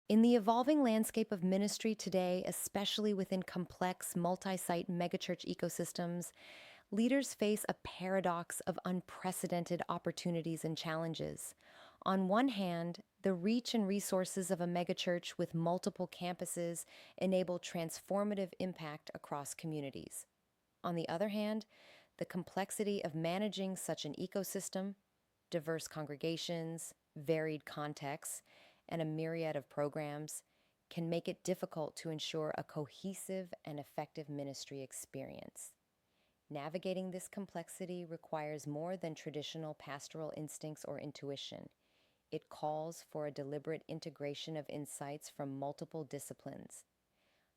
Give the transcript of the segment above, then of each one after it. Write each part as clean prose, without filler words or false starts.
In the evolving landscape of ministry today, especially within complex multi site megachurch ecosystems, leaders face a paradox of unprecedented opportunities and challenges. On one hand, the reach and resources of a megachurch with multiple campuses enable transformative impact across communities. On the other hand, the complexity of managing such an ecosystem, diverse congregations, varied contexts, and a myriad of programs can make it difficult to ensure a cohesive and effective ministry experience. Navigating this complexity requires more than traditional pastoral instincts or intuition. It calls for a deliberate integration of insights from multiple disciplines.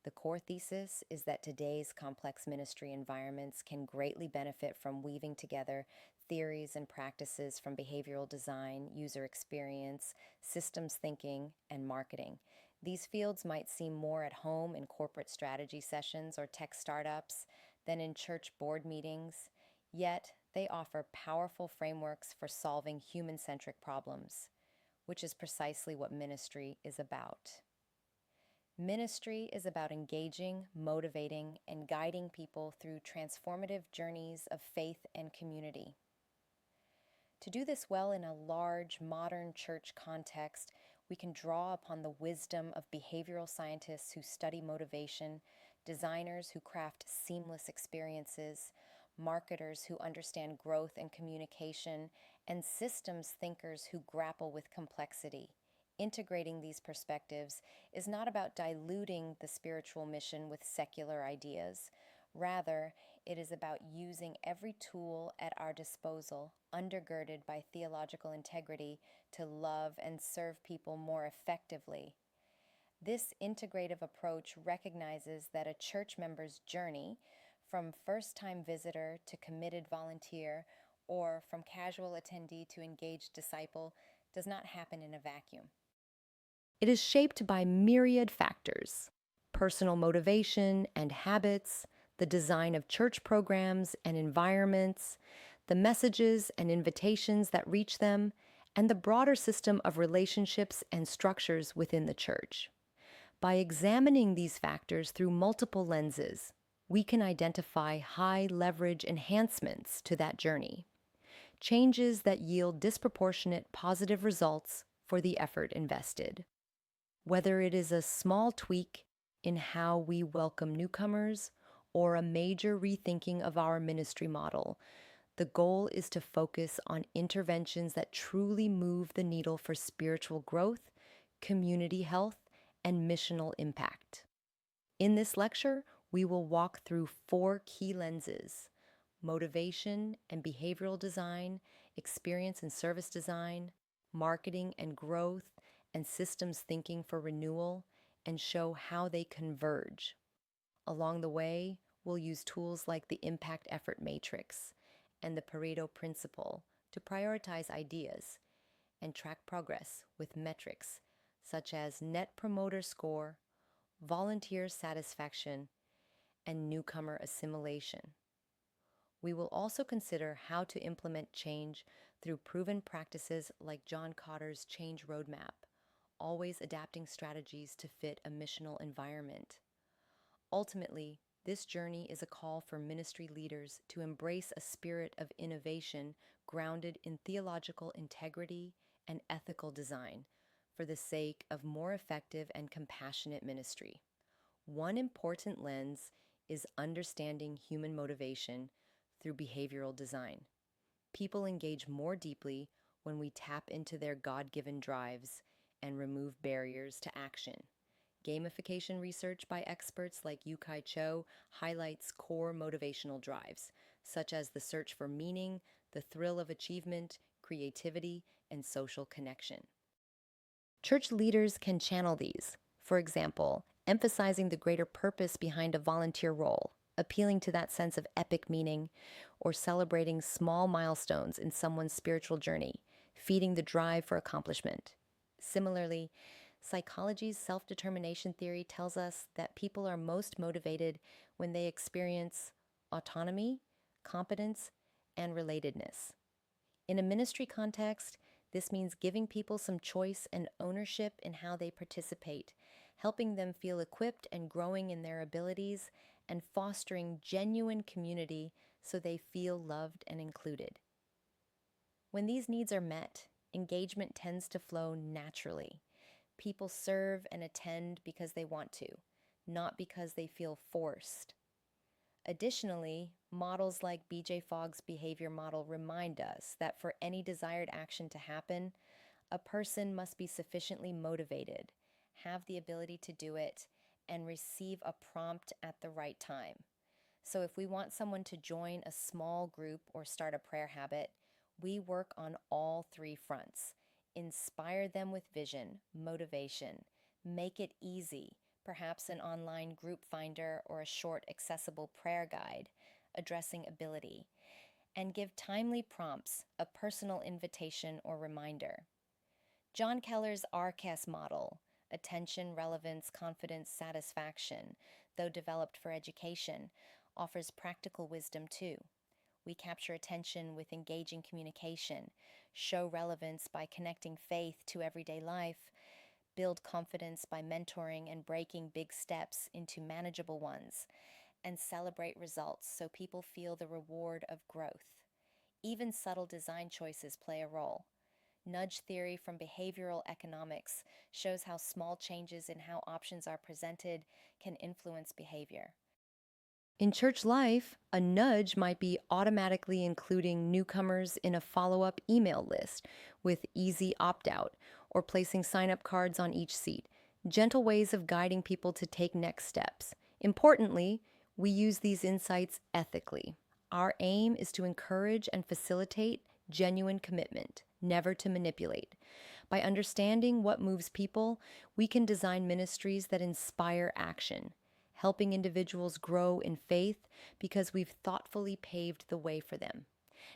The core thesis is that today's complex ministry environments can greatly benefit from weaving together theories and practices from behavioral design, user experience, systems thinking, and marketing. These fields might seem more at home in corporate strategy sessions or tech startups than in church board meetings, yet they offer powerful frameworks for solving human centric problems, which is precisely what ministry is about. Ministry is about engaging, motivating, and guiding people through transformative journeys of faith and community. To do this well in a large, modern church context, we can draw upon the wisdom of behavioral scientists who study motivation, designers who craft seamless experiences, marketers who understand growth and communication, and systems thinkers who grapple with complexity. Integrating these perspectives is not about diluting the spiritual mission with secular ideas. Rather, it is about using every tool at our disposal, undergirded by theological integrity, to love and serve people more effectively. This integrative approach recognizes that a church member's journey, from first time visitor to committed volunteer, or from casual attendee to engaged disciple, does not happen in a vacuum. It is shaped by myriad factors: personal motivation and habits, the design of church programs and environments, the messages and invitations that reach them, and the broader system of relationships and structures within the church. By examining these factors through multiple lenses, we can identify high leverage enhancements to that journey, changes that yield disproportionate positive results for the effort invested. Whether it is a small tweak in how we welcome newcomers or a major rethinking of our ministry model, the goal is to focus on interventions that truly move the needle for spiritual growth, community health, and missional impact. In this lecture, we will walk through four key lenses: motivation and behavioral design, experience and service design, marketing and growth, and systems thinking for renewal, and show how they converge. Along the way, we'll use tools like the Impact Effort Matrix and the Pareto Principle to prioritize ideas and track progress with metrics such as Net Promoter Score, volunteer satisfaction, and newcomer assimilation. We will also consider how to implement change through proven practices like John Cotter's Change Roadmap, always adapting strategies to fit a missional environment. Ultimately, this journey is a call for ministry leaders to embrace a spirit of innovation grounded in theological integrity and ethical design for the sake of more effective and compassionate ministry. One important lens is understanding human motivation through behavioral design. People engage more deeply when we tap into their God-given drives and remove barriers to action. Gamification research by experts like Yu-Kai Cho highlights core motivational drives, such as the search for meaning, the thrill of achievement, creativity, and social connection. Church leaders can channel these, for example, emphasizing the greater purpose behind a volunteer role, appealing to that sense of epic meaning, or celebrating small milestones in someone's spiritual journey, feeding the drive for accomplishment. Similarly, psychology's self-determination theory tells us that people are most motivated when they experience autonomy, competence, and relatedness. In a ministry context, This means giving people some choice and ownership in how they participate, helping them feel equipped and growing in their abilities, and fostering genuine community so they feel loved and included. When these needs are met, engagement tends to flow naturally. People serve and attend because they want to, not because they feel forced. Additionally, models like BJ Fogg's behavior model remind us that for any desired action to happen, a person must be sufficiently motivated, have the ability to do it, and receive a prompt at the right time. So, if we want someone to join a small group or start a prayer habit, we work on all three fronts. Inspire them with vision, motivation, make it easy, perhaps an online group finder or a short, accessible prayer guide addressing ability, and give timely prompts, a personal invitation or reminder. John Keller's RCAS model, attention, relevance, confidence, satisfaction, though developed for education, offers practical wisdom too. We capture attention with engaging communication, show relevance by connecting faith to everyday life, build confidence by mentoring and breaking big steps into manageable ones, and celebrate results so people feel the reward of growth. Even subtle design choices play a role. Nudge theory from behavioral economics shows how small changes in how options are presented can influence behavior. In church life, a nudge might be automatically including newcomers in a follow up email list with easy opt out or placing sign up cards on each seat. Gentle ways of guiding people to take next steps. Importantly, we use these insights ethically. Our aim is to encourage and facilitate genuine commitment, never to manipulate. By understanding what moves people, we can design ministries that inspire action, helping individuals grow in faith because we've thoughtfully paved the way for them.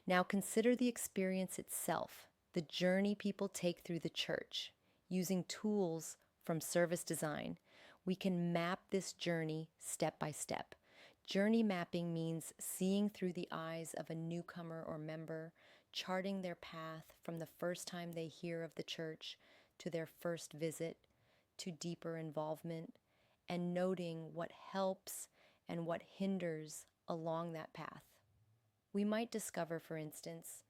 Now consider the experience itself, the journey people take through the church. Using tools from service design, we can map this journey step by step. Journey mapping means seeing through the eyes of a newcomer or member, charting their path from the first time they hear of the church to their first visit to deeper involvement, and noting what helps and what hinders along that path. We might discover, for instance,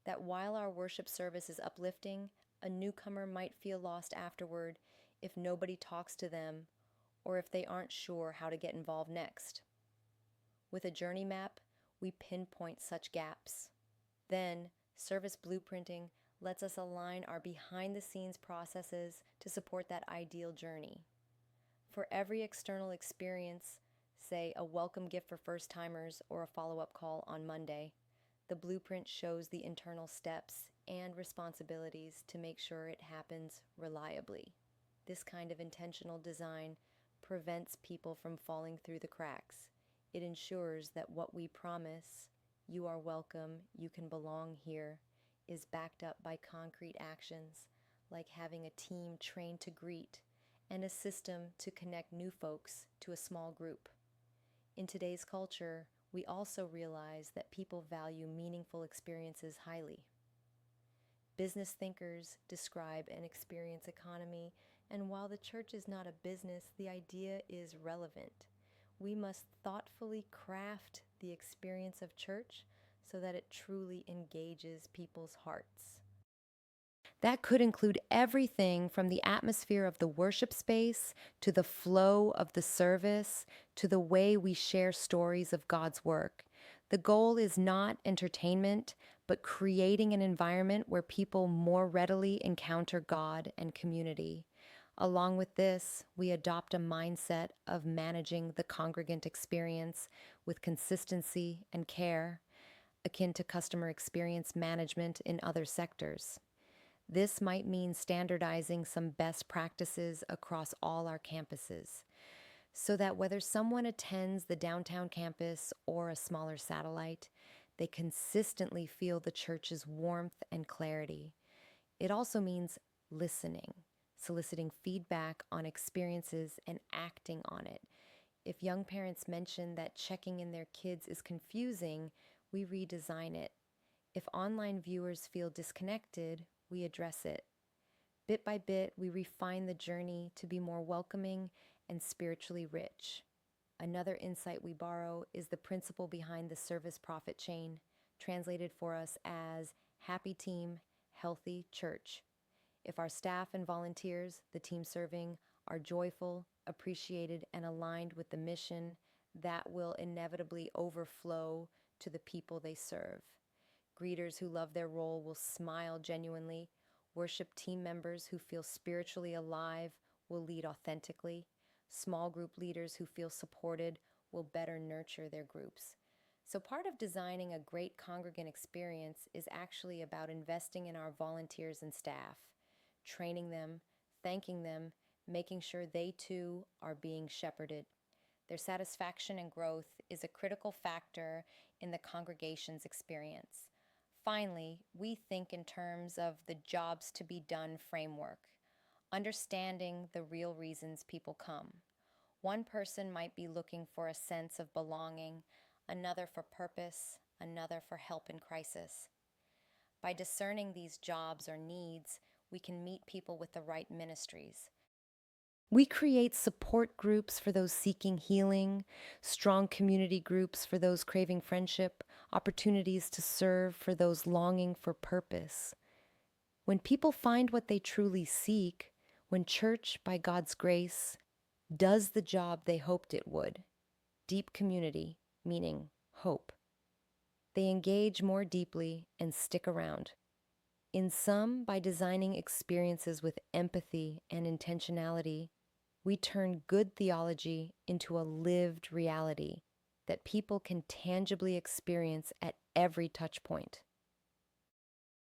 that while our worship service is uplifting, a newcomer might feel lost afterward if nobody talks to them or if they aren't sure how to get involved next. With a journey map, we pinpoint such gaps. Then, service blueprinting lets us align our behind the scenes processes to support that ideal journey. For every external experience, say a welcome gift for first timers or a follow up call on Monday, the blueprint shows the internal steps and responsibilities to make sure it happens reliably. This kind of intentional design prevents people from falling through the cracks. It ensures that what we promise, you are welcome, you can belong here, is backed up by concrete actions like having a team trained to greet and a system to connect new folks to a small group. In today's culture, we also realize that people value meaningful experiences highly. Business thinkers describe an experience economy, and while the church is not a business, the idea is relevant. We must thoughtfully craft the experience of church so that it truly engages people's hearts. That could include everything from the atmosphere of the worship space to the flow of the service to the way we share stories of God's work. The goal is not entertainment, but creating an environment where people more readily encounter God and community. Along with this, we adopt a mindset of managing the congregant experience with consistency and care, akin to customer experience management in other sectors. This might mean standardizing some best practices across all our campuses, so that whether someone attends the downtown campus or a smaller satellite, they consistently feel the church's warmth and clarity. It also means listening, soliciting feedback on experiences and acting on it. If young parents mention that checking in their kids is confusing, we redesign it. If online viewers feel disconnected, we address it. Bit by bit, we refine the journey to be more welcoming and spiritually rich. Another insight we borrow is the principle behind the service profit chain, translated for us as happy team, healthy church. If our staff and volunteers, the team serving, are joyful, appreciated, and aligned with the mission, that will inevitably overflow to the people they serve. Greeters who love their role will smile genuinely. Worship team members who feel spiritually alive will lead authentically. Small group leaders who feel supported will better nurture their groups. So, part of designing a great congregant experience is actually about investing in our volunteers and staff, training them, thanking them, making sure they too are being shepherded. Their satisfaction and growth is a critical factor in the congregation's experience. Finally, we think in terms of the jobs to be done framework, understanding the real reasons people come. One person might be looking for a sense of belonging, another for purpose, another for help in crisis. By discerning these jobs or needs, we can meet people with the right ministries. We create support groups for those seeking healing, strong community groups for those craving friendship, opportunities to serve for those longing for purpose. When people find what they truly seek, when church, by God's grace, does the job they hoped it would, deep community, meaning hope, they engage more deeply and stick around. In some, by designing experiences with empathy and intentionality, we turn good theology into a lived reality that people can tangibly experience at every touch point.